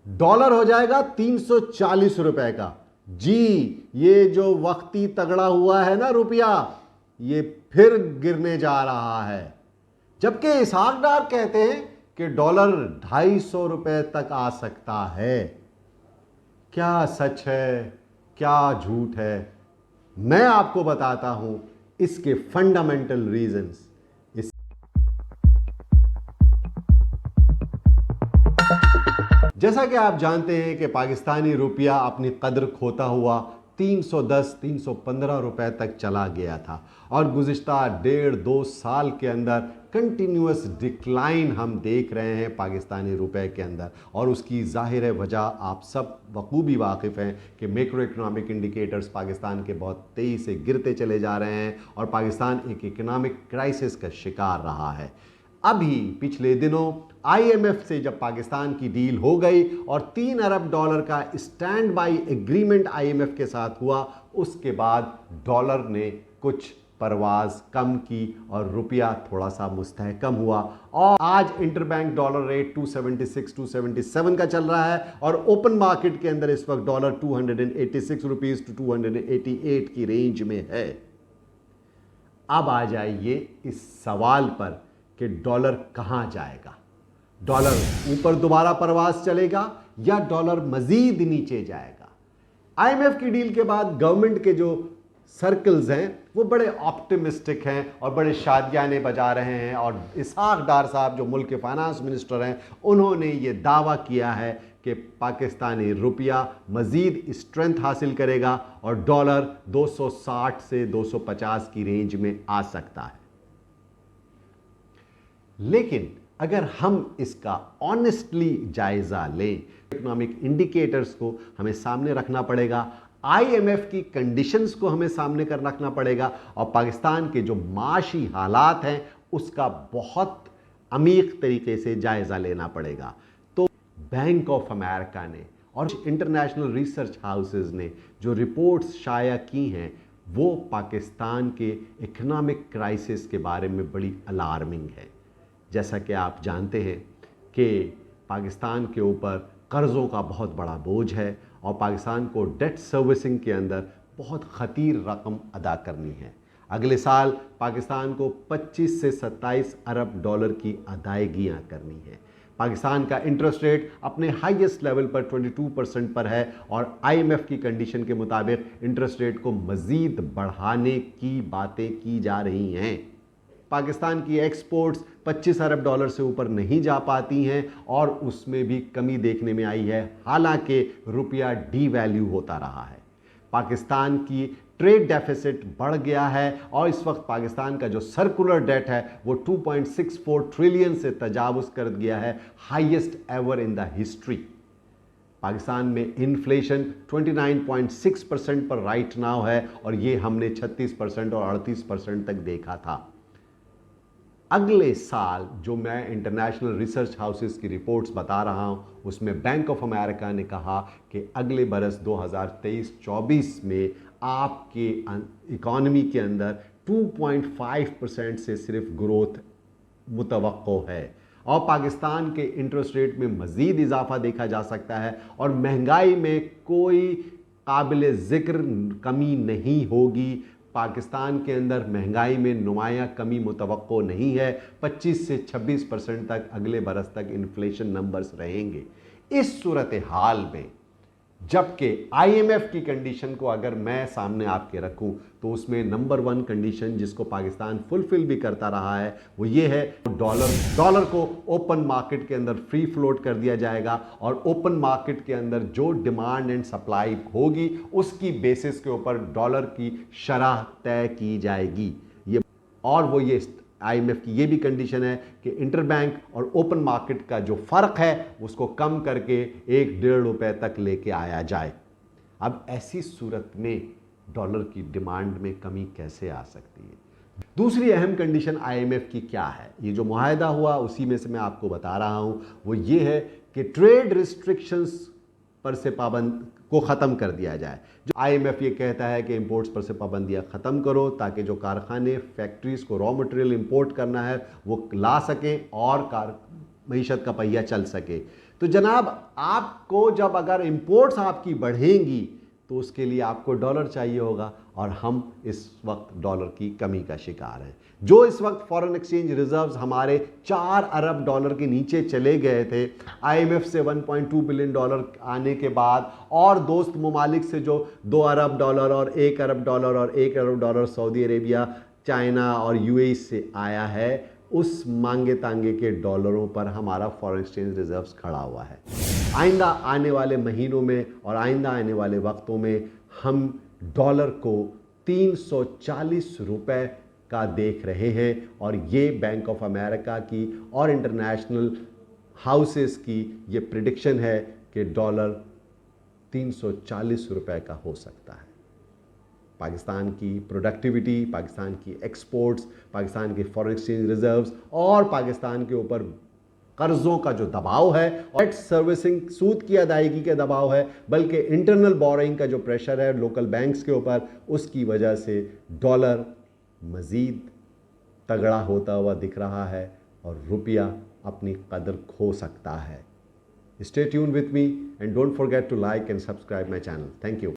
Dollar हो जाएगा 340 रुपए का। जी, ये जो वक्ती तगड़ा हुआ है ना रुपया, ये फिर गिरने जा रहा है। जबकि इसहाक डार कहते हैं कि डॉलर 250 रुपए तक आ सकता है। क्या सच है, क्या झूठ है, मैं आपको बताता हूं इसके फंडामेंटल रीजंस। जैसा कि आप जानते हैं कि पाकिस्तानी रुपया अपनी कदर खोता हुआ 310-315 रुपए तक चला गया था और गुज़िश्ता 1.5-2 साल के अंदर कंटिन्यूस डिक्लाइन हम देख रहे हैं पाकिस्तानी रुपए के अंदर। और उसकी ज़ाहिर वजह आप सब बखूबी वाकिफ़ हैं कि मैक्रो इकनॉमिक इंडिकेटर्स पाकिस्तान के बहुत तेज़ी से गिरते चले जा रहे हैं और पाकिस्तान एक इकनॉमिक क्राइसिस का शिकार रहा है। अभी पिछले दिनों आईएमएफ से जब पाकिस्तान की डील हो गई और 3 अरब डॉलर का स्टैंड बाई एग्रीमेंट आईएमएफ के साथ हुआ, उसके बाद डॉलर ने कुछ परवाज कम की और रुपया थोड़ा सा मुस्तहकम हुआ और आज इंटरबैंक डॉलर रेट 276-277 का चल रहा है और ओपन मार्केट के अंदर इस वक्त डॉलर 286 रुपीज टू 288 की रेंज में है। अब आ जाइए इस सवाल पर कि डॉलर कहां जाएगा। डॉलर ऊपर दोबारा परवास चलेगा या डॉलर मजीद नीचे जाएगा। आईएमएफ की डील के बाद गवर्नमेंट के जो सर्कल्स हैं वो बड़े ऑप्टिमिस्टिक हैं और बड़े शादियाने बजा रहे हैं और इसहाक डार साहब जो मुल्क के फाइनेंस मिनिस्टर हैं, उन्होंने ये दावा किया है कि पाकिस्तानी रुपया मजीद स्ट्रेंथ हासिल करेगा और डॉलर 260 से 250 की रेंज में आ सकता है। लेकिन अगर हम इसका ऑनेस्टली जायजा लें, इकोनॉमिक इंडिकेटर्स को हमें सामने रखना पड़ेगा, आईएमएफ की कंडीशंस को हमें सामने कर रखना पड़ेगा और पाकिस्तान के जो माशी हालात हैं उसका बहुत अमीक तरीके से जायजा लेना पड़ेगा। तो बैंक ऑफ अमेरिका ने और इंटरनेशनल रिसर्च हाउसेस ने जो रिपोर्ट्स शाया की हैं वो पाकिस्तान के इकोनॉमिक क्राइसिस के बारे में बड़ी अलार्मिंग है। जैसा कि आप जानते हैं कि पाकिस्तान के ऊपर कर्ज़ों का बहुत बड़ा बोझ है और पाकिस्तान को डेट सर्विसिंग के अंदर बहुत ख़तीर रकम अदा करनी है। अगले साल पाकिस्तान को 25 से 27 अरब डॉलर की अदायगियाँ करनी है। पाकिस्तान का इंटरेस्ट रेट अपने हाईएस्ट लेवल पर 22% पर है और आईएमएफ की कंडीशन के मुताबिक इंटरेस्ट रेट को मज़ीद बढ़ाने की बातें की जा रही हैं। पाकिस्तान की एक्सपोर्ट्स 25 अरब डॉलर से ऊपर नहीं जा पाती हैं और उसमें भी कमी देखने में आई है, हालांकि रुपया डीवैल्यू होता रहा है। पाकिस्तान की ट्रेड डेफिसिट बढ़ गया है और इस वक्त पाकिस्तान का जो सर्कुलर डेट है वो 2.64 ट्रिलियन से तजावुज़ कर गया है, highest ever in the history. Pakistan में इन्फ्लेशन 29.6% पर राइट नाउ है और ये हमने 36% और 38% तक देखा था। अगले साल जो मैं इंटरनेशनल रिसर्च हाउसेस की रिपोर्ट्स बता रहा हूं उसमें बैंक ऑफ अमेरिका ने कहा कि अगले बरस 2023-24 में आपके इकॉनमी के अंदर 2.5% से सिर्फ ग्रोथ मुतवक्को है और पाकिस्तान के इंटरेस्ट रेट में मज़ीद इजाफा देखा जा सकता है और महंगाई में कोई काबिल ज़िक्र कमी नहीं होगी। पाकिस्तान के अंदर महंगाई में नुमायां कमी मुतवक्को नहीं है। 25 से 26% तक अगले बरस तक इन्फ्लेशन नंबर्स रहेंगे। इस सूरत हाल में जबकि आईएमएफ की कंडीशन को अगर मैं सामने आपके रखूं तो उसमें नंबर 1 कंडीशन जिसको पाकिस्तान फुलफिल भी करता रहा है वो ये है डॉलर को ओपन मार्केट के अंदर फ्री फ्लोट कर दिया जाएगा और ओपन मार्केट के अंदर जो डिमांड एंड सप्लाई होगी उसकी बेसिस के ऊपर डॉलर की शरह तय की जाएगी। ये और वो ये आईएमएफ की ये भी कंडीशन है कि इंटरबैंक और ओपन मार्केट का जो फ़र्क है उसको कम करके 1-1.5 रुपए तक लेके आया जाए। अब ऐसी सूरत में डॉलर की डिमांड में कमी कैसे आ सकती है। दूसरी अहम कंडीशन आईएमएफ की क्या है, ये जो मुआहदा हुआ उसी में से मैं आपको बता रहा हूं, वो ये है कि ट्रेड रिस्ट्रिक्शंस पर से पाबंद को ख़त्म कर दिया जाए। जो आईएमएफ ये कहता है कि इंपोर्ट्स पर से पाबंदियाँ ख़त्म करो ताकि जो कारखाने फैक्ट्रीज़ को रॉ मटेरियल इंपोर्ट करना है वो ला सकें और मईशत का पहिया चल सके। तो जनाब आपको जब अगर इंपोर्ट्स आपकी बढ़ेंगी तो उसके लिए आपको डॉलर चाहिए होगा, और हम इस वक्त डॉलर की कमी का शिकार हैं। जो इस वक्त फॉरेन एक्सचेंज रिजर्व्स हमारे 4 अरब डॉलर के नीचे चले गए थे आईएमएफ से 1.2 बिलियन डॉलर आने के बाद, और दोस्त ममालिक से जो 2 अरब डॉलर और 1 अरब डॉलर और 1 अरब डॉलर सऊदी अरेबिया, चाइना और यूएई से आया है, उस मांगे तांगे के डॉलरों पर हमारा फॉरेन एक्सचेंज रिजर्व्स खड़ा हुआ है। आइंदा आने वाले महीनों में और आइंदा आने वाले वक्तों में हम डॉलर को 340 रुपए का देख रहे हैं, और ये बैंक ऑफ अमेरिका की और इंटरनेशनल हाउसेस की ये प्रिडिक्शन है कि डॉलर 340 रुपए का हो सकता है। पाकिस्तान की प्रोडक्टिविटी, पाकिस्तान की एक्सपोर्ट्स, पाकिस्तान के फॉरेन एक्सचेंज रिजर्व्स और पाकिस्तान के ऊपर कर्जों का जो दबाव है, डेट सर्विसिंग, सूद की अदायगी के दबाव है, बल्कि इंटरनल बोरोइंग का जो प्रेशर है लोकल बैंक्स के ऊपर, उसकी वजह से डॉलर मज़ीद तगड़ा होता हुआ दिख रहा है और रुपया अपनी कदर खो सकता है। Stay tune with me and don't forget to like and subscribe my channel. Thank you.